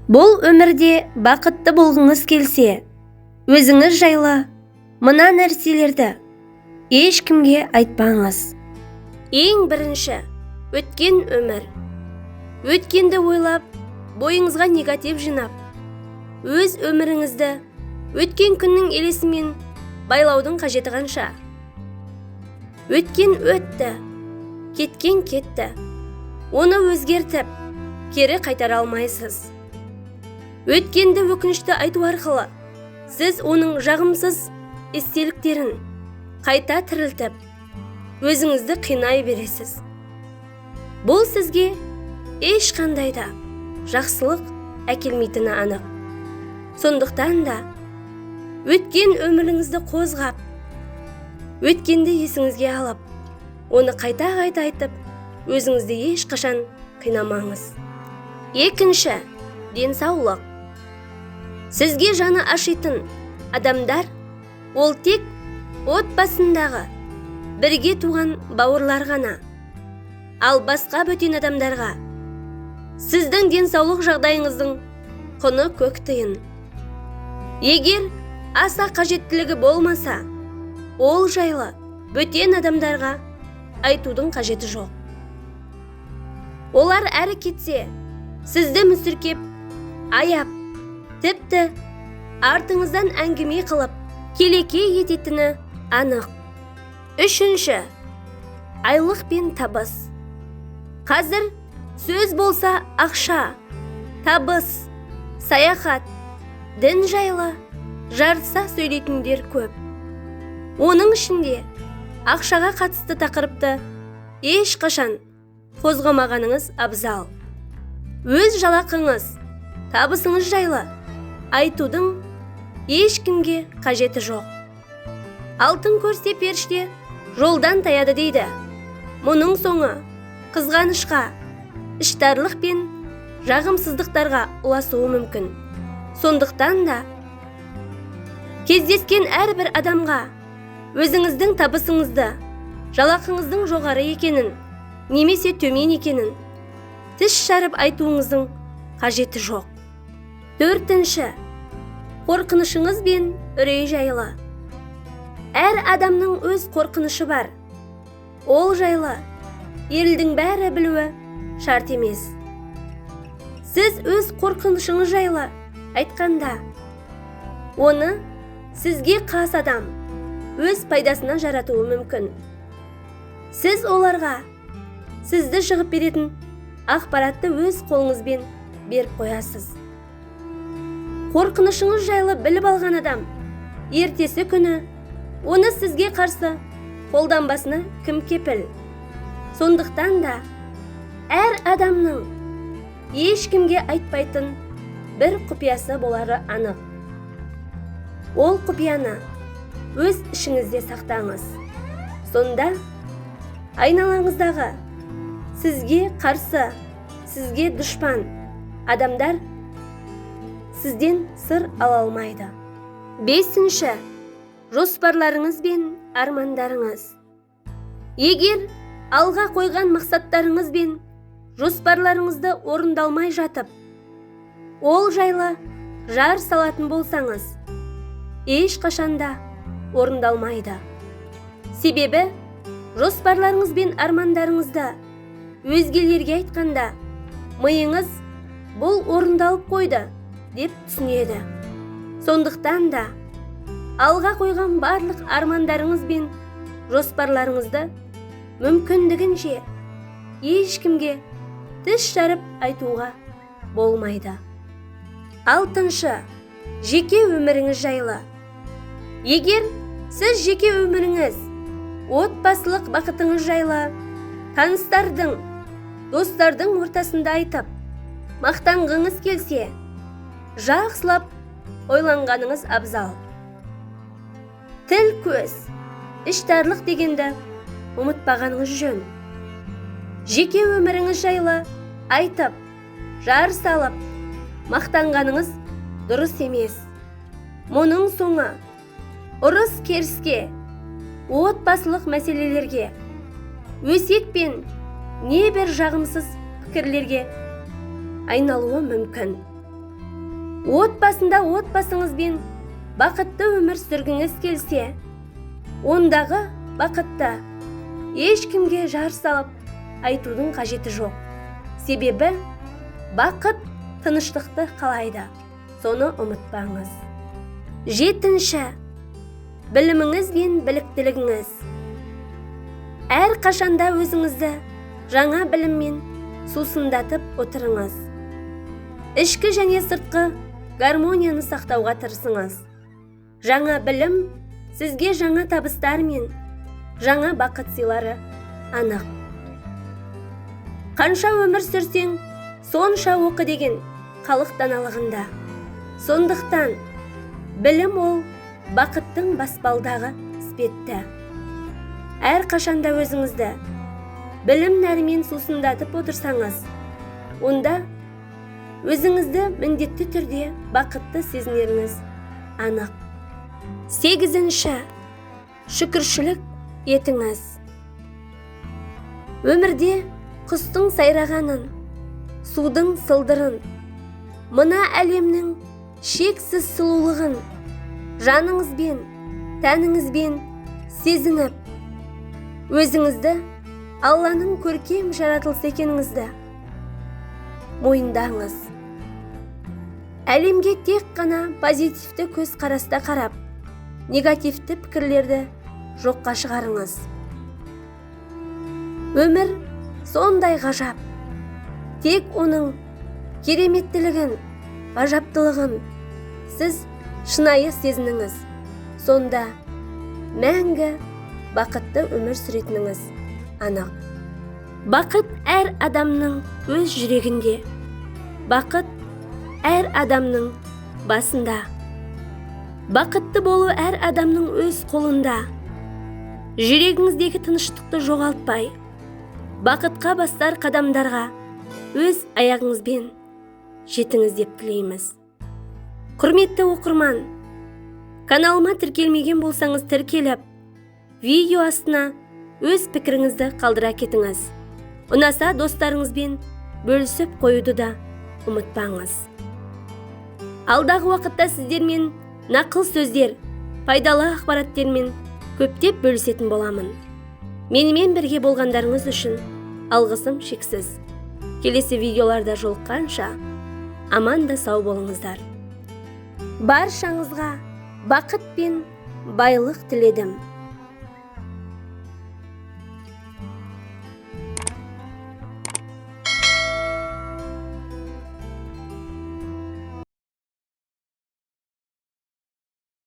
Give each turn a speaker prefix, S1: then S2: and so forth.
S1: Бұл өмірде бақытты болғыңыз келсе, өзіңіз жайлы мына нәрселерді ешкімге айтпаңыз. Ең бірінші, өткен өмір. Өткенді ойлап, бойыңызға негатив жинап, өз өміріңізді өткен күннің елесімен байлаудың қажеті қанша? Өткен өтті, кеткен кетті. Оны өзгертіп, кері қайтара алмайсыз. Өткенді өкінішті айту арқылы, сіз оның жағымсыз естеліктерін қайта тірілтіп, өзіңізді қинай бересіз. Бұл сізге ешқандай да жақсылық әкелмейтіні анық. Сондықтан да өткен өміріңізді қозғап, өткенді есіңізге алып, оны қайта-қайта айтып, өзіңізді ешқашан қинамаңыз. Екінші, денсаулық. Сізге жаны ашитын адамдар ол тек отбасындағы бірге туған бауырлар ғана. Ал басқа бөтен адамдарға сіздің денсаулық жағдайыңыздың құны көк тиын. Егер аса қажеттілігі болмаса, ол жайлы бөтен адамдарға айтудың қажеті жоқ. Олар әрі кетсе, сізді мүсіркеп, аяп, тіпті артыңыздан әңгіме қылып, келеке ететіні анық. Үшінші, айлық пен табыс. Қазір сөз болса ақша, табыс, саяхат, дін жайлы жарыса сөйлейтіндер көп. Оның ішінде ақшаға қатысты тақырыпты ешқашан қозғамағаныңыз абзал. Өз жалақыңыз, табысыңыз жайлы айтудың ешкімге қажеті жоқ. Алтын көрсе періште жолдан таяды дейді. Мұның соңы қызғанышқа, іштарлық пен жағымсыздықтарға ұласуы мүмкін. Сондықтан да кездескен әрбір адамға өзіңіздің табысыңызды, жалақыңыздың жоғары екенін, немесе төмен екенін тіс жарып айтуыңыздың қажеті жоқ. Төртінші, қорқынышыңыз бен үрей жайлы. Әр адамның өз қорқынышы бар. Ол жайлы елдің бәрі білуі шарт емес. Сіз өз қорқынышыңыз жайлы айтқанда, оны сізге қас адам өз пайдасына жаратуы мүмкін. Сіз оларға сізді жығып беретін ақпаратты өз қолыңызбен беріп қоясыз. Қорқынышыңыз жайлы біліп алған адам ертесі күні оны сізге қарсы қолданбасына кім кепіл? Сондықтан да әр адамның ешкімге айтпайтын бір құпиясы болары анық. Ол құпияны өз ішіңізде сақтаңыз. Сонда айналаңыздағы сізге қарсы, сізге дұшпан адамдар сізден сыр ала алмайды. Бесінші, жоспарларыңыз бен армандарыңыз. Егер алға қойған мақсаттарыңыз бен жоспарларыңызды орындалмай жатып, ол жайлы жар салатын болсаңыз, ешқашанда орындалмайды. Себебі жоспарларыңыз бен армандарыңызды өзгелерге айтқанда, миыңыз бұл орындалып қойды деп түсінеді. Сондықтан да алға қойған барлық армандарыңыз бен жоспарларыңызды мүмкіндігінше ешкімге тіс жарып айтуға болмайды. Алтыншы, жеке өміріңіз жайлы. Егер сіз жеке өміріңіз, отбасылық бақытыңыз жайлы таныстардың, достардың ортасында айтып, мақтанғыңыз келсе, жақсылап ойланғаныңыз абзал. Тіл көз, іштарлық дегенді ұмытпағаныңыз жөн. Жеке өміріңіз жайлы айтып, жар салып, мақтанғаныңыз дұрыс емес. Мұның соңы ұрыс керіске, отбасылық мәселелерге, өсек пен небір жағымсыз пікірлерге айналуы мүмкін. отбасында отбасыңызбен бақытты өмір сүргіңіз келсе, ондағы бақытты ешкімге жар салып айтудың қажеті жоқ. Себебі бақыт тыныштықты қалайды. Соны ұмытпаңыз. 7. Біліміңіз бен біліктілігіңіз. Әр қашанда өзіңізді жаңа біліммен сусындатып отырыңыз. Ішкі және сыртқы гармонияны сақтауға тырысыңыз. Жаңа білім сізге жаңа табыстар мен жаңа бақыт сыйлары анық. Қанша өмір сүрсең, сонша оқы деген халық даналығында. Сондықтан білім ол бақыттың баспалдағы іспетті. Әр қашанда өзіңізді білім нәрімен сусындатып отырсаңыз, онда өзіңізді міндетті түрде бақытты сезінеріңіз анық. 8. Шүкіршілік етіңіз. Өмірде құстың сайрағанын, судың сылдырын, мына әлемнің шексіз сұлулығын жаныңызбен, тәніңізбен сезініп, өзіңізді Алланың көркем жаратылысы екеніңізді мойындаңыз. Әлемге тек қана позитивті көз қараста қарап, негативті пікірлерді жоққа шығарыңыз. Өмір сондай ғажап. Тек оның кереметтілігін, ғажаптылығын сіз шынайы сезініңіз. Сонда мәңгі бақытты өмір сүретініңіз анық. Бақыт әр адамның өз жүрегінде. Бақыт әр адамның басында. Бақытты болу әр адамның өз қолында. Жүрегіңіздегі тыныштықты жоғалтпай, бақытқа бастар қадамдарға өз аяғыңызбен жетіңіз деп тілейміз. Құрметті оқырман, каналыма тіркелмеген болсаңыз тіркеліп, видео астына өз пікіріңізді қалдыра кетіңіз. Ұнаса достарыңызбен бөлісіп қоюды да ұмытпаңыз. Алдағы уақытта сіздермен нақыл сөздер, пайдалы ақпараттермен көптеп бөлісетін боламын. Менімен бірге болғандарыңыз үшін алғысым шексіз. Келесі видеоларда жолыққанша аман да сау болыңыздар. Баршаңызға бақыт пен байлық тіледім.